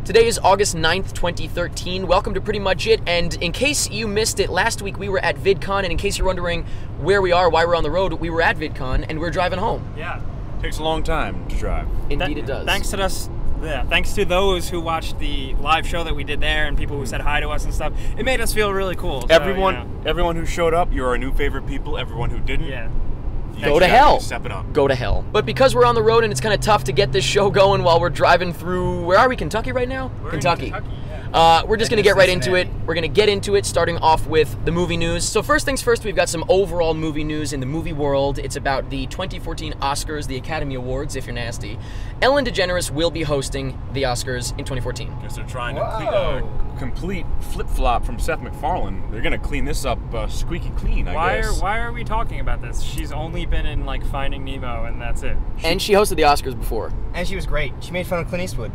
Today is August 9th, 2013. Welcome to Pretty Much It, and in case you missed it, last week we were at VidCon, and in case you're wondering where we are, why we're on the road, we were at VidCon, and we're driving home. Yeah. Takes a long time to drive. Indeed it does. Thanks to those who watched the live show that we did there and people who said hi to us and stuff. It made us feel really cool. So, everyone who showed up, you're our new favorite people. Everyone who didn't, go to hell. Step it up. Go to hell. But because we're on the road and it's kind of tough to get this show going while we're driving through, where are we, Kentucky right now? We're Kentucky. in Kentucky, yeah. We're just going to get right into it. We're going to get into it, starting off with the movie news. So first things first, we've got some overall movie news in the movie world. It's about the 2014 Oscars, the Academy Awards, if you're nasty. Ellen DeGeneres will be hosting the Oscars in 2014. Guess they're trying to complete flip-flop from Seth MacFarlane. They're going to clean this up squeaky clean, I guess. Why are we talking about this? She's only been in, like, Finding Nemo, and that's it. And she hosted the Oscars before. And she was great. She made fun of Clint Eastwood.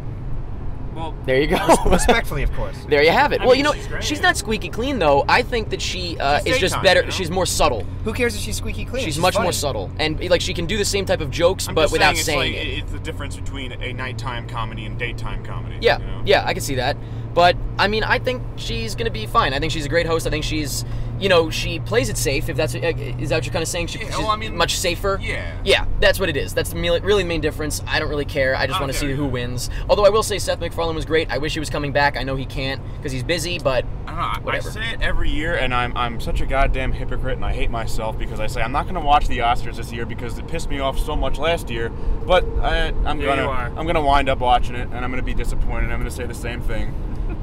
Well, there you go. Respectfully, of course. There you have it. I Well, mean, you know, she's not squeaky clean, though. I think that she is just daytime, better. you know? She's more subtle. Who cares if she's squeaky clean? She's She's much funny. more subtle. And, like, she can do the same type of jokes, I'm but just without saying saying it. It's the difference between a nighttime comedy and daytime comedy. Yeah, you know? yeah, I can see that. But, I mean, I think she's going to be fine. I think she's a great host. I think she's, you know, she plays it safe, if that's, is that what you're kind of saying? She's much safer? Yeah. Yeah, that's what it is. That's the really main difference. I don't really care. I just want to see who wins. Although I will say Seth MacFarlane was great. I wish he was coming back. I know he can't because he's busy, but I don't know. whatever. I say it every year, and I'm such a goddamn hypocrite, and I hate myself because I say I'm not going to watch the Oscars this year because it pissed me off so much last year. But I'm gonna wind up watching it, and I'm gonna be disappointed. I'm gonna say the same thing,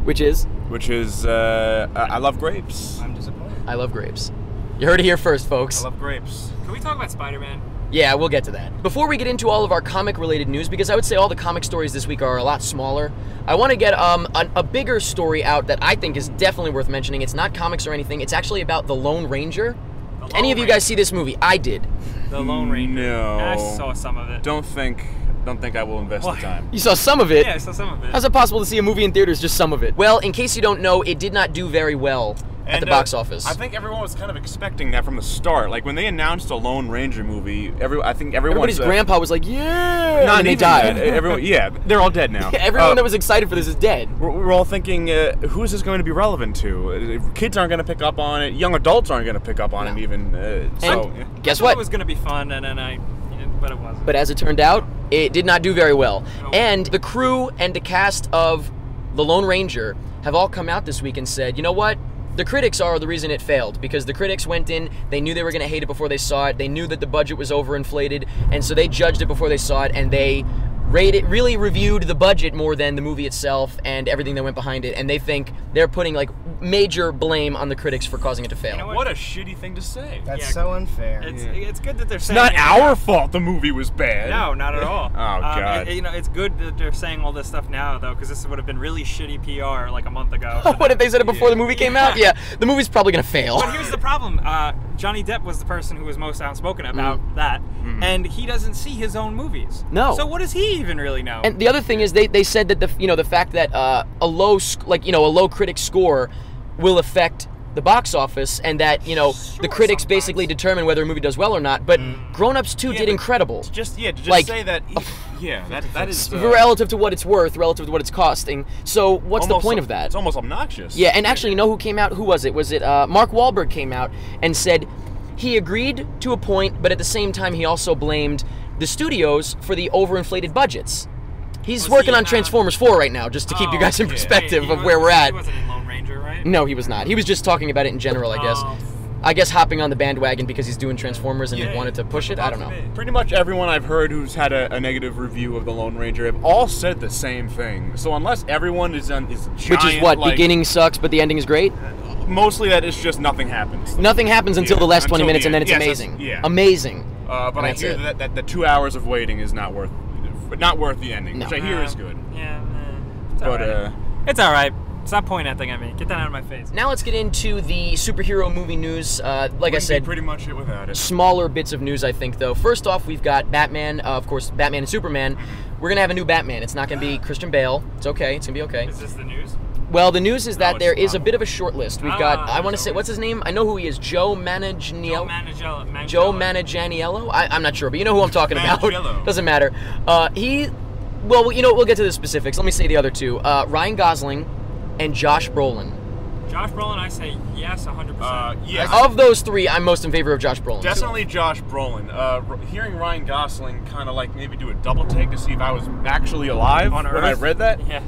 Which is? I love grapes. I'm disappointed. I love grapes. You heard it here first, folks. I love grapes. can we talk about Spider-Man? Yeah, we'll get to that. Before we get into all of our comic-related news, because I would say all the comic stories this week are a lot smaller, I want to get a bigger story out that I think is definitely worth mentioning. It's not comics or anything. It's actually about the Lone Ranger. Any of you guys see this movie? I did. The Lone Ranger. No. I saw some of it. Don't think I will invest the time. You saw some of it? Yeah, I saw some of it. How's it possible to see a movie in theaters, just some of it? Well, in case you don't know, it did not do very well at the box office. I think everyone was kind of expecting that from the start. Like, when they announced a Lone Ranger movie, I think everybody's grandpa was like, yeah! Not and they even died. everyone, yeah, they're all dead now. Everyone that was excited for this is dead. We're all thinking, who is this going to be relevant to? Kids aren't going to pick up on it. Young adults aren't going to pick up on it even. Guess I thought what? it was going to be fun, and then but it wasn't. But as it turned out, it did not do very well. Nope. And the crew and the cast of The Lone Ranger have all come out this week and said, you know what? The critics are the reason it failed, because the critics went in, they knew they were going to hate it before they saw it, they knew that the budget was overinflated, and so they judged it before they saw it, and they really reviewed the budget more than the movie itself and everything that went behind it, and they think they're putting, like, major blame on the critics for causing it to fail. You know what a shitty thing to say. That's so unfair. It's good that they're saying it's not our fault the movie was bad. No, not at all. Oh, God. It's good that they're saying all this stuff now, though, because this would have been really shitty PR like a month ago. What if they said it before the movie came out? Yeah, the movie's probably going to fail. But here's the problem. Johnny Depp was the person who was most outspoken about that, and he doesn't see his own movies. No. So what does he even really know? And the other thing is they said that the fact that a low critic score will affect the box office, and that the critics basically determine whether a movie does well or not. But Grown Ups 2 did incredible. Just like, say that. That is relative to what it's worth, relative to what it's costing. So what's the point of that? It's almost obnoxious. Yeah, and actually, you know who came out? Who was it? Was it Mark Wahlberg came out and said he agreed to a point, but at the same time he also blamed the studios for the overinflated budgets. He's working on Transformers 4 right now, just to keep you guys in perspective of where we're at. He wasn't in Lone Ranger, right? No, he was not. He was just talking about it in general, I guess. I guess hopping on the bandwagon because he's doing Transformers and wanted to push it. I don't know. Pretty much everyone I've heard who's had a negative review of the Lone Ranger have all said the same thing. So unless everyone is giant, which is what, beginning sucks, but the ending is great. Mostly that it's just nothing happens. Nothing happens until the last 20 minutes, and then it's amazing. Amazing. But I hear that the 2 hours of waiting is not worth the ending, which I hear is good. Yeah, it's all right. Stop pointing that thing at me. Get that out of my face. Now let's get into the superhero movie news. Like I said, pretty much it without it. Smaller bits of news, I think, though. First off, we've got Batman. Of course, Batman and Superman. We're gonna have a new Batman. It's not gonna be Christian Bale. It's okay. It's gonna be okay. Is this the news? Well, the news is that there is a bit of a short list. We've got, I want to say, what's his name? I know who he is. Joe Manganiello. I'm not sure, but you know who I'm talking about. Doesn't matter. He Well, you know, we'll get to the specifics. Let me say the other two. Ryan Gosling and Josh Brolin. Josh Brolin, I say yes, 100%. Yes. Of those three, I'm most in favor of Josh Brolin. Definitely Josh Brolin. Hearing Ryan Gosling kind of like maybe do a double take to see if I was actually alive On when I Earth? read that. Yeah.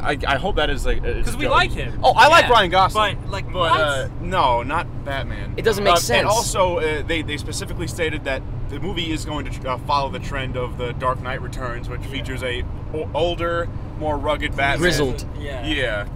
I hope that is like Because we like him. Oh, I like Yeah, Ryan Gosling. But But no, not Batman. It doesn't make sense. And also, they specifically stated that the movie is going to follow the trend of the Dark Knight Returns, which features a older, more rugged Batman. Grizzled. Yeah. Yeah.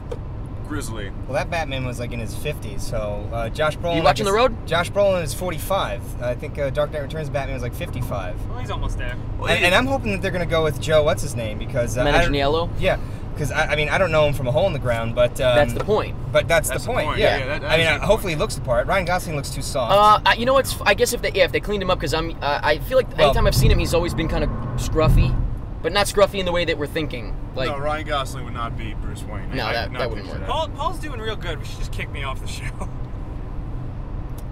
Grizzly. Well, that Batman was like in his 50s, so Josh Brolin... You watching The Road? Josh Brolin is 45. I think Dark Knight Returns Batman was like 55. Well, he's almost there. And I'm hoping that they're going to go with Joe, what's his name, because... Manganiello? Yeah, because, I mean, I don't know him from a hole in the ground, but... That's the point. But that's That's the the point, point. yeah. Yeah, that I mean, is the point. hopefully he looks the part. Ryan Gosling looks too soft. You know what's? I guess if they cleaned him up, because I feel like Well- anytime I've seen him, he's always been kind of scruffy, but not scruffy in the way that we're thinking. Like, No, Ryan Gosling would not be Bruce Wayne. No, I that not wouldn't picture work. that. Paul's doing real good. We should just kick me off the show.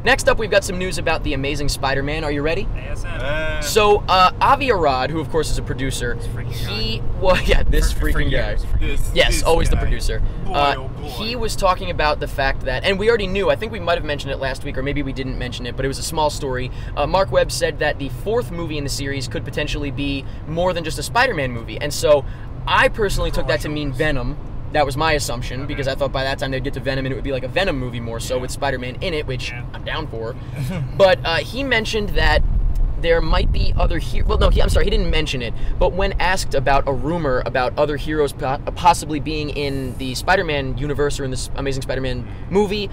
next up, we've got some news about the Amazing Spider-Man. Are you ready? ASM. So, Avi Arad, who of course is a producer, this freaking guy. Yes, always the producer. Boy, oh boy. He was talking about the fact that, and we already knew, I think we might have mentioned it last week, or maybe we didn't mention it, but it was a small story. Mark Webb said that the fourth movie in the series could potentially be more than just a Spider-Man movie. And so, I personally took that to mean Venom. That was my assumption, because I thought by that time they'd get to Venom and it would be like a Venom movie more so with Spider-Man in it, which I'm down for. But he mentioned that there might be other heroes. Well, no, I'm sorry, he didn't mention it. But when asked about a rumor about other heroes possibly being in the Spider-Man universe or in this Amazing Spider-Man movie,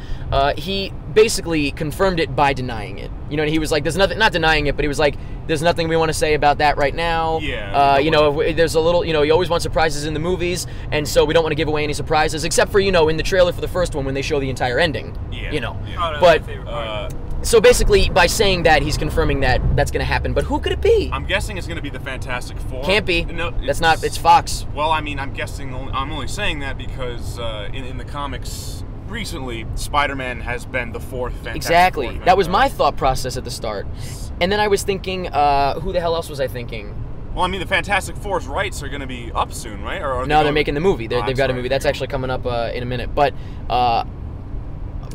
he basically confirmed it by denying it. You know, he was like, "There's nothing," not denying it, but he was like, "There's nothing we want to say about that right now." Yeah. You know, there's a little. You know, you always want surprises in the movies, and so we don't want to give away any surprises, except for, you know, in the trailer for the first one when they show the entire ending. Yeah. You know. Yeah. Oh, no, But- my favorite part. So basically, by saying that, he's confirming that that's going to happen. But who could it be? I'm guessing it's going to be the Fantastic Four. Can't be. No, That's not. It's Fox. Well, I mean, I'm guessing. I'm only saying that because in the comics recently, Spider-Man has been the fourth Fantastic Exactly. Four. That was my thought process at the start. And then I was thinking, who the hell else was I thinking? Well, I mean, the Fantastic Four's rights are going to be up soon, right? Or are No, they're going- making the movie. Oh, They've got a sorry. movie that's actually coming up in a minute. But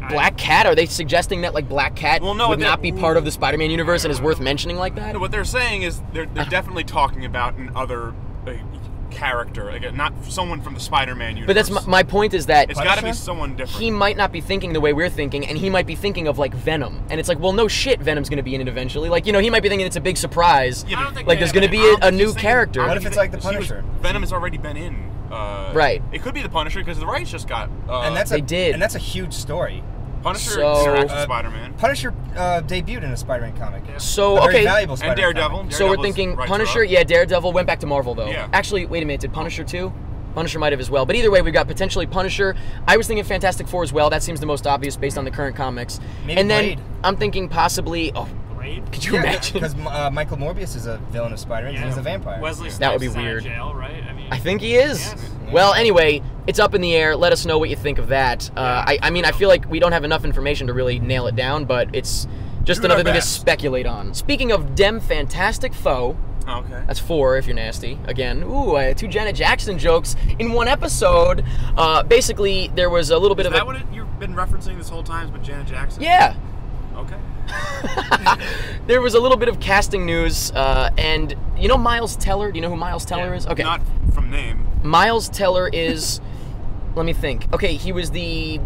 Black Cat, are they suggesting that like Black Cat Well, no, would they- not be part of the Spider-Man universe and is worth mentioning like that? No, what they're saying is they're definitely talking about an other character, like not someone from the Spider-Man universe. But that's my point is that It's got to be Punisher? someone different. he might not be thinking the way we're thinking, and he might be thinking of like Venom. And it's like, well, no shit, Venom's going to be in it eventually. Like, you know, he might be thinking it's a big surprise. Yeah, I but- don't think Like, they there's have going to any- be I don't a think new he's thinking- character. I don't What if think it's like the he was- Punisher? Venom has already been in. Right. It could be the Punisher because the rights just got. And that's they did. And that's a huge story. Punisher So- interacts with Spider-Man. Punisher debuted in a Spider-Man comic. So, A very okay. valuable And Spider-Man Daredevil. comic. So we're Daredevil's thinking rights are Punisher. up. Yeah, Daredevil went back to Marvel though. Yeah. Actually, wait a minute. Did Punisher too? Punisher might have as well. But either way, we've got potentially Punisher. I was thinking Fantastic Four as well. That seems the most obvious based on the current comics. Maybe and then Blade. I'm thinking possibly. Oh, Blade? could you imagine? Because Michael Morbius is a villain of Spider-Man. Yeah. He's a vampire. Wesley Snipes That would be is out of weird. jail, right? I mean, I think he is. Yes. Well, anyway, it's up in the air. Let us know what you think of that. I mean, I feel like we don't have enough information to really nail it down, but it's just Do another our thing to best. speculate on. Speaking of Dem Fantastic Foe, Oh, okay. that's 4 if you're nasty. Again, ooh, 2 Janet Jackson jokes in one episode. Basically, there was a little bit Is of that what you've been referencing this whole time? With Janet Jackson? Yeah. Okay. There was a little bit of casting news, and you know Miles Teller? Do you know who Miles Teller Yeah. is? Okay. Not from name. Miles Teller is, let me think. Okay, he was the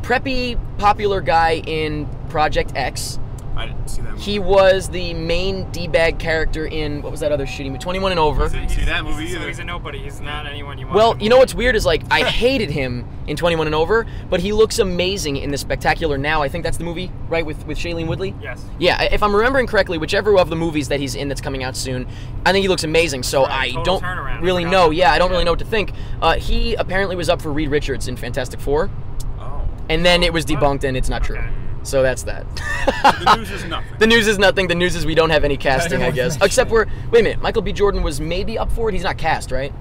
preppy, popular guy in Project X. I didn't see that movie. He was the main D-bag character in, what was that other shitty movie? 21 and Over. Didn't see that movie So either. he's a nobody. He's not anyone you want. Well, to you know what's weird is like, I hated him in 21 and Over, but he looks amazing in The Spectacular Now. I think that's the movie, right, with Shailene Woodley? Yes. Yeah, if I'm remembering correctly, whichever of the movies that he's in that's coming out soon, I think he looks amazing. So Right, I total don't turnaround. I really forgot know. about Yeah, that. I don't really Yeah. know what to think. He apparently was up for Reed Richards in Fantastic Four, Oh. and then it was debunked and it's not true. Okay. So that's that. The news is nothing. The news is nothing. The news is we don't have any casting, I guess. Except for, wait a minute, Michael B. Jordan was maybe up for it. He's not cast, right?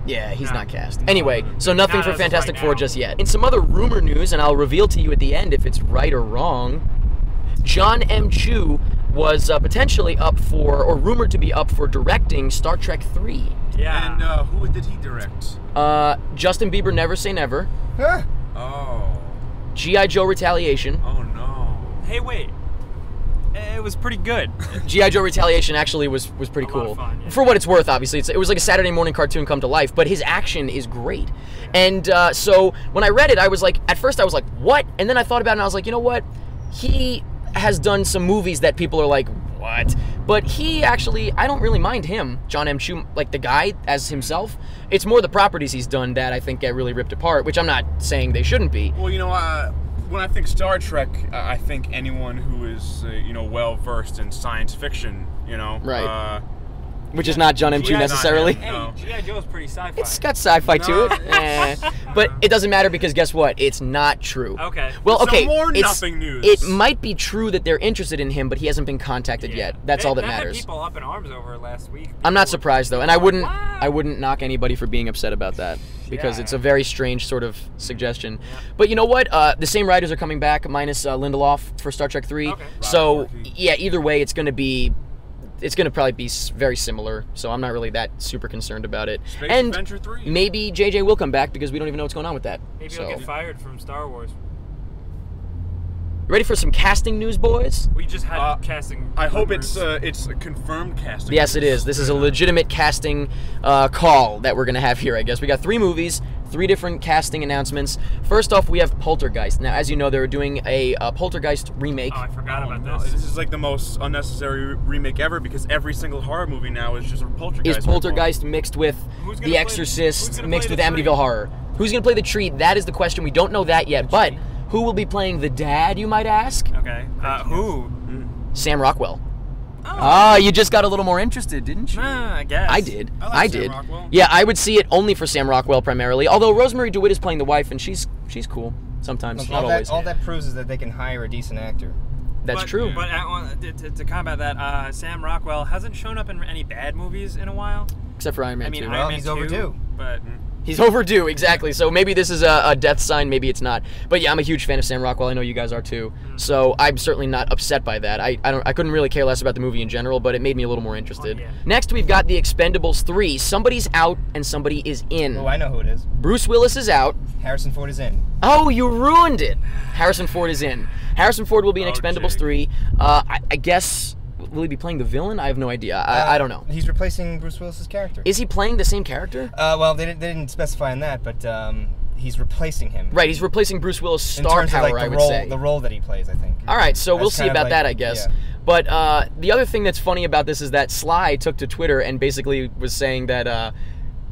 Yeah, he's No. not cast. Anyway, so nothing Not for as of Fantastic right Four now. just yet. In some other rumor news, and I'll reveal to you at the end if it's right or wrong, John M. Chu was potentially up for, or rumored to be up for directing Star Trek 3. Yeah. And who did he direct? Justin Bieber, Never Say Never. Huh? Oh. G.I. Joe Retaliation. Oh no. Hey, wait. It was pretty good. G.I. Joe Retaliation actually was pretty A lot cool. of fun, yeah. For what it's worth, obviously. It was like a Saturday morning cartoon come to life, but his action is great. And so when I read it, I was like, at first I was like, what? And then I thought about it and I was like, you know what? He has done some movies that people are like, what? But he actually, I don't really mind him, John M. Chu, like the guy as himself. It's more the properties he's done that I think get really ripped apart, which I'm not saying they shouldn't be. Well, you know, when I think Star Trek, I think anyone who is, you know, well versed in science fiction, you know, Right. Which is not John M. Chu necessarily. Hey, G.I. Joe's pretty sci-fi. It's got sci-fi to it, but it doesn't matter because guess what? It's not true. Okay. Well, okay. Some more it's- nothing news. It might be true that they're interested in him, but he hasn't been contacted yet. That's all that Had matters. people up in arms over it last week. I'm not surprised though, and I wouldn't. Wow. I wouldn't knock anybody for being upset about that because Yeah. it's a very strange sort of suggestion. But you know what? The same writers are coming back, minus Lindelof for Star Trek 3. Okay. So yeah, either way, it's going to be. It's going to probably be very similar, so I'm not really that super concerned about it. Space and Adventure 3. maybe JJ will come back because we don't even know what's going on with that. Maybe so. he'll get fired from Star Wars. Ready for some casting news, boys? We just had casting. I hope rumors. it's a confirmed casting. Yes, it is. This is a legitimate casting call that we're going to have here, I guess. We got 3 movies, 3 different casting announcements. First off, we have Poltergeist. Now, as you know, they're doing a Poltergeist remake. Oh, I forgot about No, this. this is like the most unnecessary remake ever because every single horror movie now is just a Poltergeist. Is Poltergeist mixed with Who's gonna The play- Exorcist, who's gonna mixed play with the Amityville tree? Horror? Who's going to play the tree? That is the question. We don't know that yet. But who will be playing the dad, you might ask? Okay. Who? Sam Rockwell. Oh. You just got a little more interested, didn't you? I guess. I did. I like I Sam did. Rockwell. Yeah, I would see it only for Sam Rockwell primarily. Although Rosemary DeWitt is playing the wife, and she's cool sometimes, not always. All that proves is that they can hire a decent actor. That's But- true. But to combat that, Sam Rockwell hasn't shown up in any bad movies in a while. Except for Iron Man I mean, 2. Iron Man he's 2, overdue. But He's overdue, exactly. So maybe this is a death sign, maybe it's not. But yeah, I'm a huge fan of Sam Rockwell. I know you guys are too. So I'm certainly not upset by that. I couldn't really care less about the movie in general, but it made me a little more interested. Oh, yeah. Next, we've got The Expendables 3. Somebody's out and somebody is in. Oh, I know who it is. Bruce Willis is out. Harrison Ford is in. Oh, you ruined it. Harrison Ford is in. Harrison Ford will be in Oh, Expendables Jake. 3. I guess, will he be playing the villain? I have no idea. I don't know. He's replacing Bruce Willis's character. Is he playing the same character? Well, they didn't specify on that, but he's replacing him. Right, he's replacing Bruce Willis' In star terms power, of, like, I would role, say. the role that he plays, I think. All right, so we'll That's see kind of about like- that, I guess. yeah. But the other thing that's funny about this is that Sly took to Twitter and basically was saying that,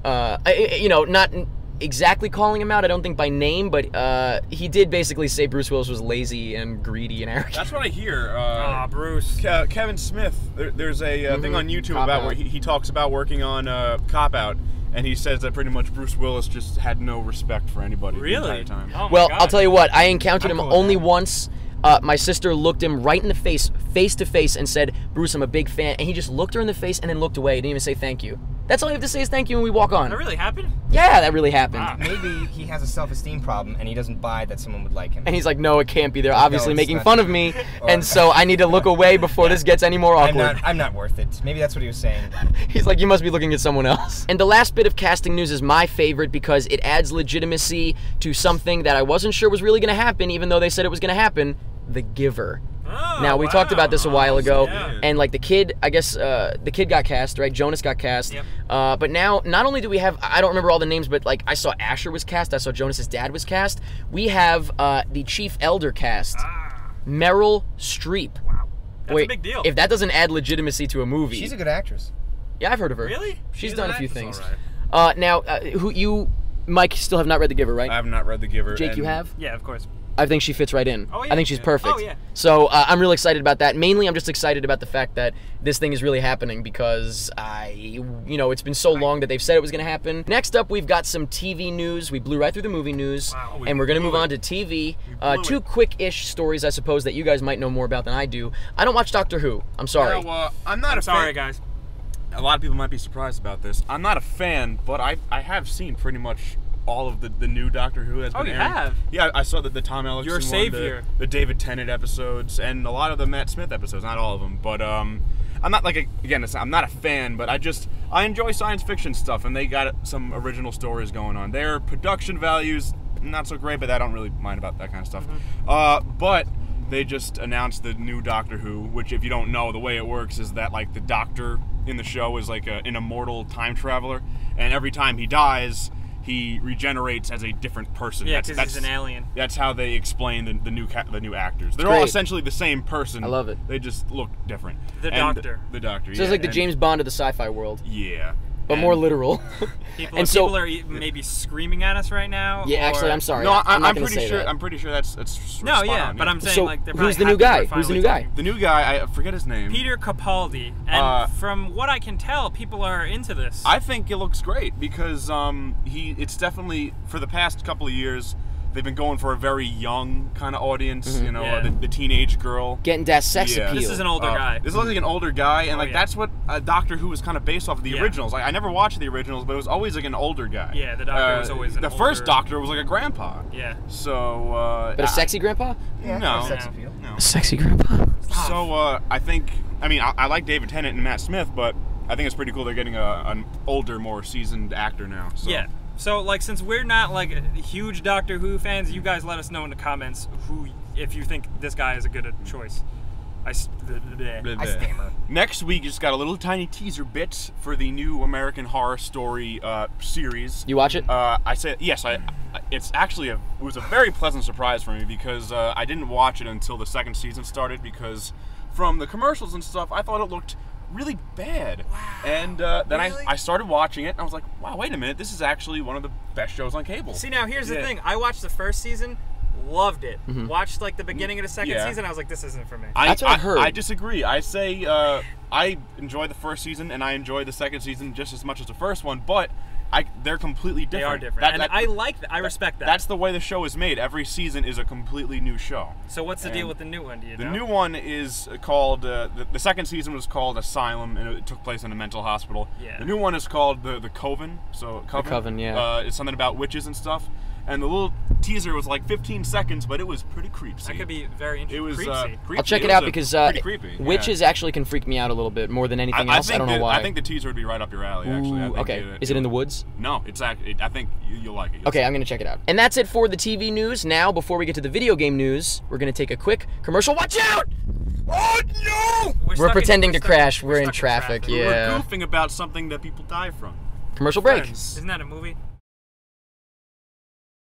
not exactly calling him out, I don't think by name, but he did basically say Bruce Willis was lazy and greedy and arrogant. That's what I hear. Bruce. Kevin Smith, there's a thing on YouTube Cop about Out. where he talks about working on Cop Out, and he says that pretty much Bruce Willis just had no respect for anybody Really? the entire time. Oh my Well, God. I'll tell you what, I encountered him I'm cool with only that. once. My sister looked him right in the face to face, and said, Bruce, I'm a big fan. And he just looked her in the face and then looked away. He didn't even say thank you. That's all you have to say is thank you when we walk on. That really happened? Yeah, that really happened. Wow. Maybe he has a self-esteem problem and he doesn't buy that someone would like him. And he's like, no, it can't be. They're obviously it's making not fun of true. me, Or- and so I need to look away before this gets any more awkward. I'm not worth it. Maybe that's what he was saying. He's like, you must be looking at someone else. And the last bit of casting news is my favorite because it adds legitimacy to something that I wasn't sure was really going to happen, even though they said it was going to happen. The Giver. Oh, Now, we talked about this a while ago, yeah. and like the kid, I guess the kid got cast, right? Jonas got cast. Yep. But now, not only do we have, I don't remember all the names, but like I saw Asher was cast, I saw Jonas's dad was cast. We have the chief elder cast, Meryl Streep. Wow. That's Wait, a big deal. if that doesn't add legitimacy to a movie. She's a good actress. Yeah, I've heard of her. Really? She's She's done an a few actress, things. all right. Now, who you, Mike, still have not read The Giver, right? I have not read The Giver. Jake, and you have? Yeah, of course. I think she fits right in. Oh, yeah. I think she's Yeah. perfect. Oh, yeah. So I'm really excited about that. Mainly, I'm just excited about the fact that this thing is really happening because it's been so long that they've said it was going to happen. Next up, we've got some TV news. We blew right through the movie news, Wow, and we're going to blew move it. on to TV. blew Two it. quick-ish stories, I suppose, that you guys might know more about than I do. I don't watch Doctor Who. I'm sorry. Well, I'm not I'm a sorry, fan. guys. A lot of people might be surprised about this. I'm not a fan, but I have seen pretty much all of the new Doctor Who that's been you airing. have? Yeah, I saw the Tom Ellison Your one, savior. the David Tennant episodes, and a lot of the Matt Smith episodes. Not all of them, but I'm not I'm not a fan, but I enjoy science fiction stuff, and they got some original stories going on. Their production values not so great, but I don't really mind about that kind of stuff. But they just announced the new Doctor Who, which, if you don't know, the way it works is that, like, the Doctor in the show is like an immortal time traveler, and every time he dies, he regenerates as a different person. Yeah, because he's an alien. That's how they explain the new actors. They're Great. all essentially the same person. I love it. They just look different. The Doctor. The Doctor. So it's like the James Bond of the sci-fi world, Yeah. but more literal. People are maybe screaming at us right now. Yeah, actually, I'm sorry. No, I'm not gonna pretty say sure. that. I'm pretty sure that's No, spot yeah, on, but I'm saying, So, like, they're probably who's the new happy guy? we're Who's the finally new guy? talking. The new guy, I forget his name. Peter Capaldi, and from what I can tell, people are into this. I think it looks great because it's definitely, for the past couple of years, they've been going for a very young kind of audience. You know, Yeah. the teenage girl. Getting that sex Yeah. appeal. This is an older guy. This looks like an older guy, and like yeah. that's what Doctor Who was kind of based off of the Yeah. originals. Like, I never watched the originals, but it was always like an older guy. Yeah, the Doctor was always an the first older- Doctor was like a grandpa. Yeah. So. But a sexy grandpa? Yeah, No. sex appeal. No. Sexy grandpa. So I think, I like David Tennant and Matt Smith, but I think it's pretty cool they're getting an older, more seasoned actor now. So. Yeah. So, like, since we're not, like, huge Doctor Who fans, you guys let us know in the comments if you think this guy is a good choice. I stammer. Next week, just got a little tiny teaser bit for the new American Horror Story series. You watch it? I said yes. It's actually it was a very pleasant surprise for me because I didn't watch it until the second season started because from the commercials and stuff, I thought it looked really bad. Wow. And then Really? I started watching it and I was like, wow, wait a minute, this is actually one of the best shows on cable. See, now, here's the Yeah. thing. I watched the first season, loved it. Watched, like, the beginning of the second Yeah. season, I was like, this isn't for me. That's what I heard. I disagree. I say I enjoy the first season and I enjoy the second season just as much as the first one, but they're completely different. They are different. I like that. I respect that. That's the way the show is made. Every season is a completely new show. So what's the deal with the new one, do you know? The new one is called, the second season was called Asylum, and it took place in a mental hospital. Yeah. The new one is called The Coven. So Coven, yeah. It's something about witches and stuff. And the little teaser was like 15 seconds, but it was pretty creepy. That could be very interesting. It was creepy. I'll check it was out because pretty creepy. Yeah. witches actually can freak me out a little bit more than anything else. I don't know why. I think the teaser would be right up your alley, actually. I think Okay. Is it in the woods? No, it's actually. I think you'll like it. Okay, I'm going to check it out. And that's it for the TV news. Now, before we get to the video game news, we're going to take a quick commercial. Watch out! Oh, no! We're pretending to crash. We're in traffic, yeah. We're goofing about something that people die from. Commercial break. Friends. Isn't that a movie?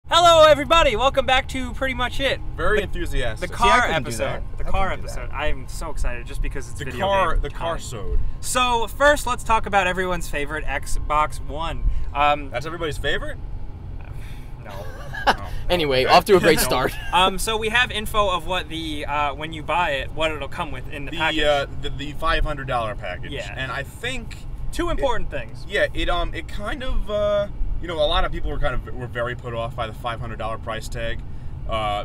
Hello, everybody. Welcome back to Pretty Much It. Very enthusiastic. The car couldn't do episode. that. The I car couldn't do episode. I'm so excited just because it's the video car. game The car time. sewed. So first, let's talk about everyone's favorite Xbox One. That's everybody's favorite. No. Anyway, off to a great start. So we have info of what the when you buy it, what it'll come with in the package. The $500 package. Yeah. And I think Two important things. yeah, it kind of a lot of people were very put off by the $500 price tag,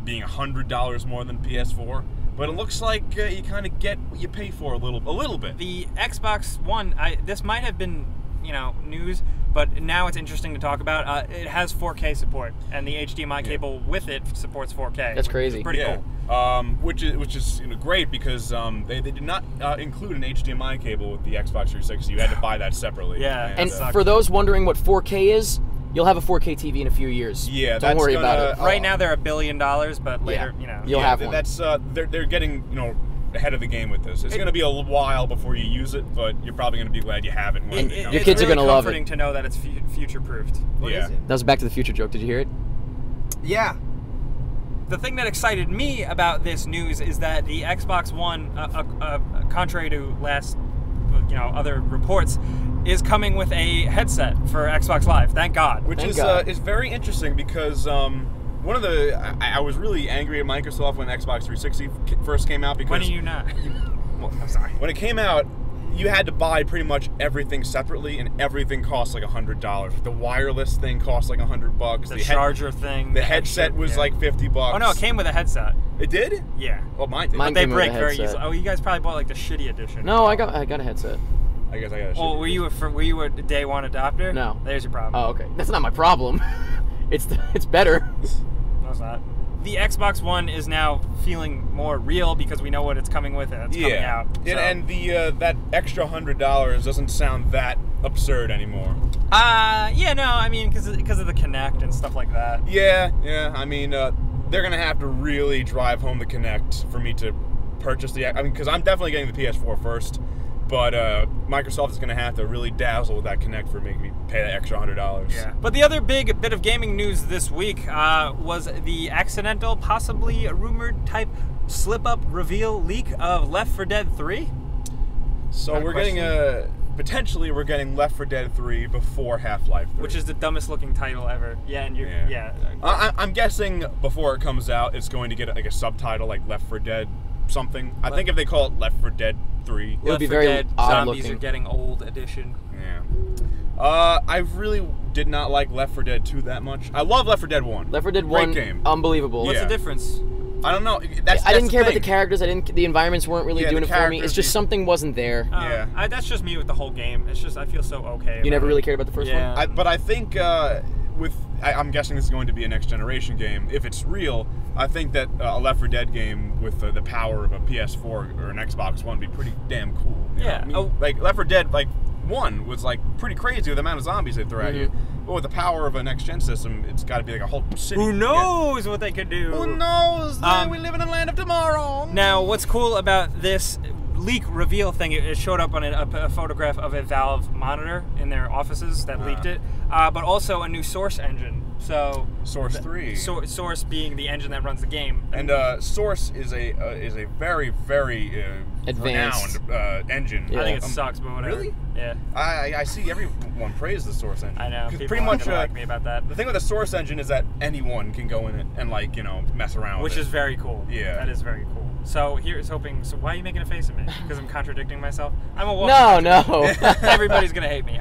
being $100 more than PS4. But it looks like you kind of get what you pay for a little bit. The Xbox One, this might have been, news, but now it's interesting to talk about. It has 4K support, and the HDMI cable with it supports 4K. That's which crazy. is pretty yeah. cool. Which is great because they did not include an HDMI cable with the Xbox 360. You had to buy that separately. Yeah. And That sucks. for those wondering what 4K is, you'll have a 4K TV in a few years. Yeah, Don't that's worry gonna- about it. Right now they're $1 billion, but later, You'll have one. That's they're getting ahead of the game with this. It's going to be a while before you use it, but you're probably going to be glad you have it. When it comes. Your kids are really gonna love it. comforting to know that it's future-proofed. What Yeah. is it? That was a Back to the Future joke. Did you hear it? Yeah. The thing that excited me about this news is that the Xbox One, contrary to last, other reports, is coming with a headset for Xbox Live. Thank God. Which Thank is God. is very interesting because one of the I was really angry at Microsoft when Xbox 360 first came out because When are you not? well, I'm sorry. When it came out, you had to buy pretty much everything separately, and everything cost like $100. The wireless thing cost like $100. The charger thing. The headset was yeah. like $50. Oh no, it came with a headset. It did? Yeah. Well, mine did. Mine But they came with a break very headset. easily. Oh, you guys probably bought like the shitty edition. No, I got a headset. I guess I got. Well, were you a day one adopter? No. There's your problem. Oh, okay. That's not my problem. it's better. No, it's not. The Xbox One is now feeling more real because we know what it's coming with and it's coming out. So. And the that extra $100 doesn't sound that absurd anymore. Yeah, no, I mean, because of the Kinect and stuff like that. Yeah, I mean, they're gonna have to really drive home the Kinect for me to purchase the. I mean, because I'm definitely getting the PS4 first, but Microsoft is gonna have to really dazzle with that Kinect for making me pay that extra $100. Yeah. But the other big bit of gaming news this week was the accidental, possibly rumored type slip-up reveal leak of Left 4 Dead 3. So we're getting potentially we're getting Left 4 Dead 3 before Half-Life 3. Which is the dumbest looking title ever. Yeah, and I'm guessing before it comes out, it's going to get like a subtitle like Left 4 Dead something. I think if they call it Left 4 Dead 3, It'll be very Dead odd Zombies looking. Are getting old edition. Yeah. I really did not like Left 4 Dead 2 that much. I love Left 4 Dead 1. Left 4 Dead 1, Great game. unbelievable. What's Yeah. the difference? I don't know. I didn't care about the characters. The environments weren't really doing it for me. It's just something wasn't there. Yeah. That's just me with the whole game. It's just I feel so okay. You never about really it. cared about the first Yeah. one? But I think I'm guessing this is going to be a next generation game. If it's real, I think that a Left 4 Dead game with the power of a PS4 or an Xbox One would be pretty damn cool. You know? Yeah. I mean, like Left 4 Dead 1 was like pretty crazy with the amount of zombies they throw at you. But with the power of a next gen system, it's got to be like a whole city. Who knows what they could do? Who knows? We live in a land of tomorrow. Now, what's cool about this leak reveal thing, it showed up on a photograph of a Valve monitor in their offices that leaked it, but also a new Source engine. So Source 3. Source being the engine that runs the game. And Source is a very, very advanced renowned engine. I think it sucks, but whatever. Really? Yeah. I see everyone praise the Source engine. I know. 'Cause People pretty much like me about that. The thing with the Source engine is that anyone can go in it and mess around with it. Which is very cool. Yeah. That is very cool. So here's hoping. So why are you making a face at me? Because I'm contradicting myself. I'm a No. Everybody's gonna hate me.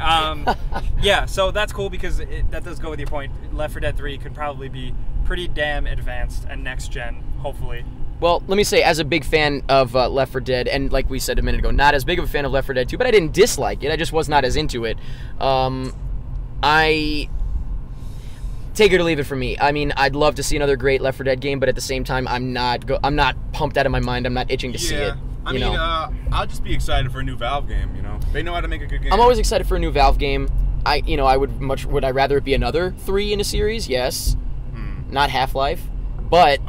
Yeah. So that's cool because that does go with your point. Left 4 Dead 3 could probably be pretty damn advanced and next gen. Hopefully. Well, let me say, as a big fan of Left 4 Dead, and like we said a minute ago, not as big of a fan of Left 4 Dead 2, but I didn't dislike it. I just was not as into it. I take it or leave it for me. I mean, I'd love to see another great Left 4 Dead game, but at the same time, I'm not pumped out of my mind. I'm not itching to see it. I mean, I'll just be excited for a new Valve game. They know how to make a good game. I'm always excited for a new Valve game. Would I rather it be another 3 in a series? Yes. Not Half-Life, but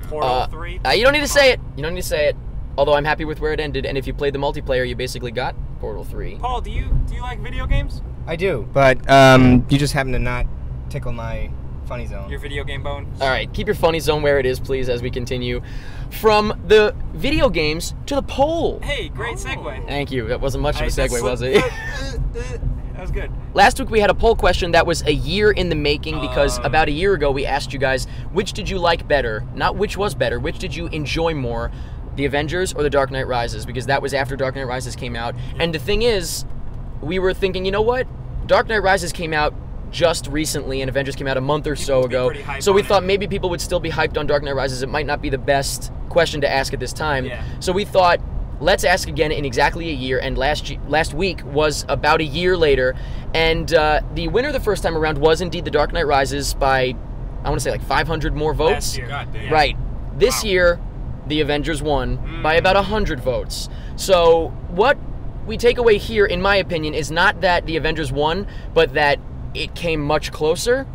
Portal 3. you don't need to say it. Although I'm happy with where it ended, and if you played the multiplayer, you basically got Portal 3. Paul, do you like video games? I do, but you just happen to not tickle my funny zone. Your video game bone? All right, keep your funny zone where it is, please, as we continue. From the video games to the poll. Hey, great segue. Thank you. That wasn't much of a segue, was it? That was good. Last week we had a poll question that was a year in the making because about a year ago we asked you guys, which did you like better? Not which was better, which did you enjoy more? The Avengers or The Dark Knight Rises? Because that was after Dark Knight Rises came out. And the thing is, we were thinking, you know what? Dark Knight Rises came out just recently and Avengers came out a month or so ago. So we thought maybe people would still be hyped on Dark Knight Rises. It might not be the best question to ask at this time. Yeah. So we thought, let's ask again in exactly a year, and last week was about a year later, and the winner the first time around was indeed The Dark Knight Rises by, I want to say like 500 more votes. Last year. God damn. Right. This year, The Avengers won by about 100 votes. So what we take away here, in my opinion, is not that The Avengers won, but that it came much closer,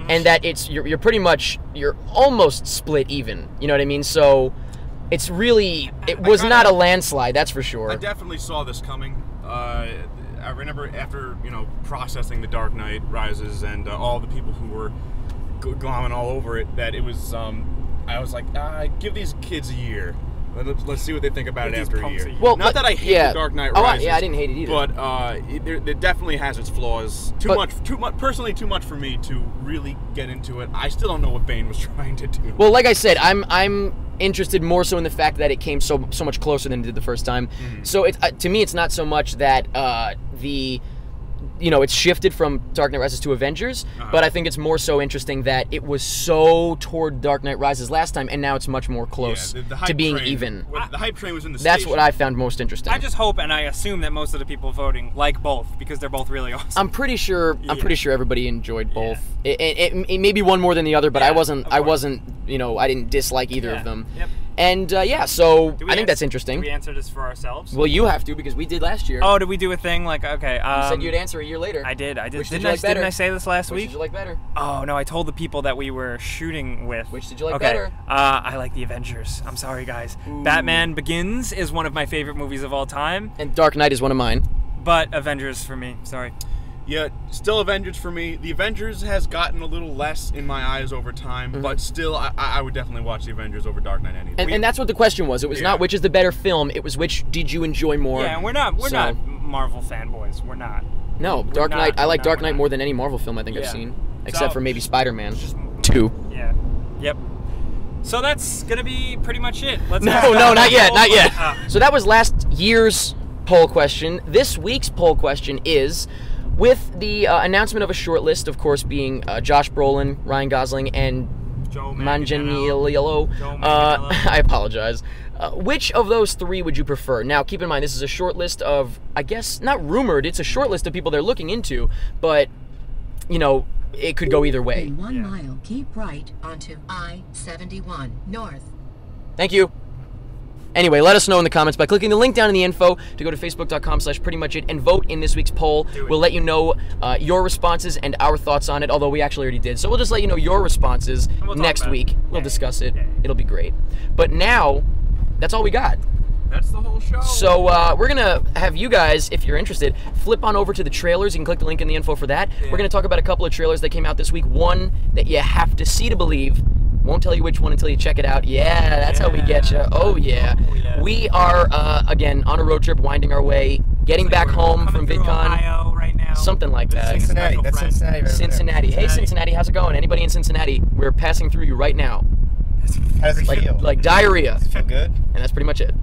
and that you're almost split even. You know what I mean? So it's really, it was not a landslide, that's for sure. I definitely saw this coming. I remember after, processing The Dark Knight Rises and all the people who were glomming all over it, that it was, I was like, give these kids a year. Let's see what they think about it after a year. Well, not that I hate The Dark Knight Rises. I didn't hate it either. But it definitely has its flaws. Too much, personally, too much for me to really get into it. I still don't know what Bane was trying to do. Well, like I said, I'm interested more so in the fact that it came so much closer than it did the first time. So to me, it's not so much that the you know, it's shifted from Dark Knight Rises to Avengers, but I think it's more so interesting that it was so toward Dark Knight Rises last time, and now it's much more close to being even. The hype train was in the That's station. what I found most interesting. I just hope, and I assume that most of the people voting like both because they're both really awesome. I'm pretty sure everybody enjoyed both. It maybe one more than the other, but I wasn't, you know, I didn't dislike either of them. Yep. And so I think that's interesting. Do we answer this for ourselves? Well, you have to because we did last year. Oh, did we do a thing like you said you'd answer a year later. I did. Which Didn't did you like better? Didn't I say this last Which week? did you like better? Oh no, I told the people that we were shooting with. Which did you like better? I like the Avengers. I'm sorry, guys. Ooh. Batman Begins is one of my favorite movies of all time. And Dark Knight is one of mine. But Avengers for me. Sorry. Yeah, still Avengers for me. The Avengers has gotten a little less in my eyes over time, but still, I would definitely watch the Avengers over Dark Knight any day. And that's what the question was. It was not which is the better film. It was which did you enjoy more. Yeah, and we're not Marvel fanboys. We're not. No, Dark Knight. I like Dark Knight more than any Marvel film I think I've seen, except for maybe Spider-Man 2. Yeah. Yep. So that's gonna be pretty much it. Let's No, not yet. So that was last year's poll question. This week's poll question is, with the announcement of a short list, of course, being Josh Brolin, Ryan Gosling, and Joe Manganiello. I apologize. Which of those three would you prefer? Now, keep in mind, this is a short list of, I guess, not rumored, it's a short list of people they're looking into, but, you know, it could go either way. In 1 mile, keep right onto I-71 North. Thank you. Anyway, let us know in the comments by clicking the link down in the info to go to facebook.com/prettymuchit and vote in this week's poll. We'll let you know your responses and our thoughts on it, although we actually already did. So we'll just let you know your responses next week. We'll discuss it. It'll be great. But now, that's all we got. That's the whole show. So we're going to have you guys, if you're interested, flip on over to the trailers. You can click the link in the info for that. We're going to talk about a couple of trailers that came out this week. One that you have to see to believe. Won't tell you which one until you check it out. Yeah, that's how we get you. Oh, yeah. We are, again, on a road trip, winding our way, getting back home from VidCon. Ohio right now. Something like that. Cincinnati. That's Cincinnati. Right Cincinnati. Hey, Cincinnati, how's it going? Anybody in Cincinnati? We're passing through you right now. How does it feel? Like diarrhea. Does it feel good? And that's pretty much it.